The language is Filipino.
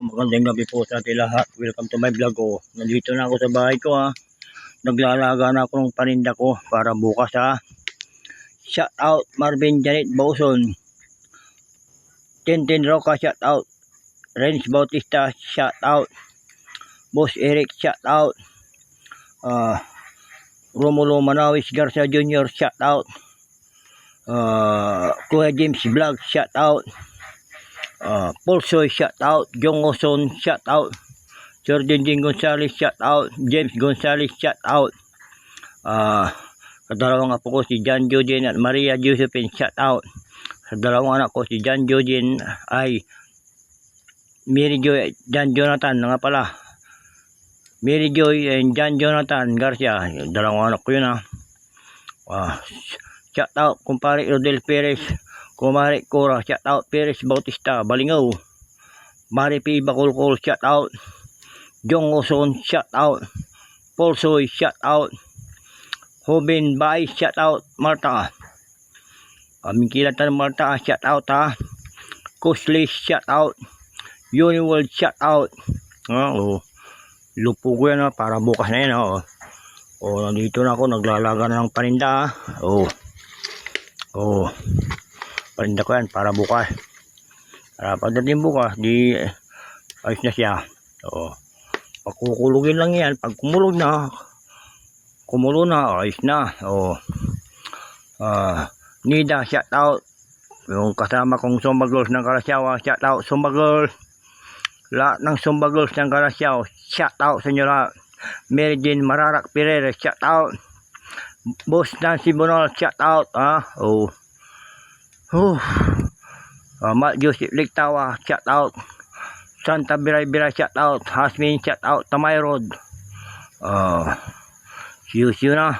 Magandang gabi po sa ating lahat. Welcome to my vlog ko. Nandito na ako sa bahay ko ha. Naglalaga na ako ng paninda ko para bukas ha. Shout out Marvin Janet Bauson. Tintin Roca shout out. Renz Bautista shout out. Boss Eric shout out. Romulo Manawis Garcia Jr. shout out. Kuya James Vlog shout out. Pulsoy shout out, Jong Oson shout out, Sir Dinding Gonzales shout out, James Gonzales shout out, sa dalawang apo ko si John Jodin at Maria Josephine shout out, sa dalawang anak ko si John Jodin ay Mary Joy, John Jonathan nga pala, Mary Joy and John Jonathan Garcia, dalawang anak ko yun ha. Shout out kumpare Rodel Perez, Kumari Cora, shout out. Perez Bautista, Balingaw. Mari P. Bakulkol, shout out. Jong Oson, shout out. Polsoy, shout out. Hobin Bay, shout out. Marta. Aming kilatan Marta, shout out ha. Kuslis, shout out. Uniworld, shout out. Lupo ko yan ha, para bukas na yan ha. Nandito na ako, naglalaga na ng paninda ha. Paninda ko yan para bukas. Para pagdating bukas, di ayos na siya. Pagkukulugin lang yan. Pag kumulo na, ayos na. Nida, shout out. Yung kasama kong Sumba Girls ng Karasyaw, shout out Sumba Girls. Lahat ng Sumba Girls ng Karasyaw, shout out sa inyo lahat. Mary Jane Mararak Pereira, shout out. Boss Nancy Bonal, shout out. Mat Joseph Ligtawa, shout out. Santa Biray Biray, shout out. Hasmin, shout out. Tamay Road. See you na.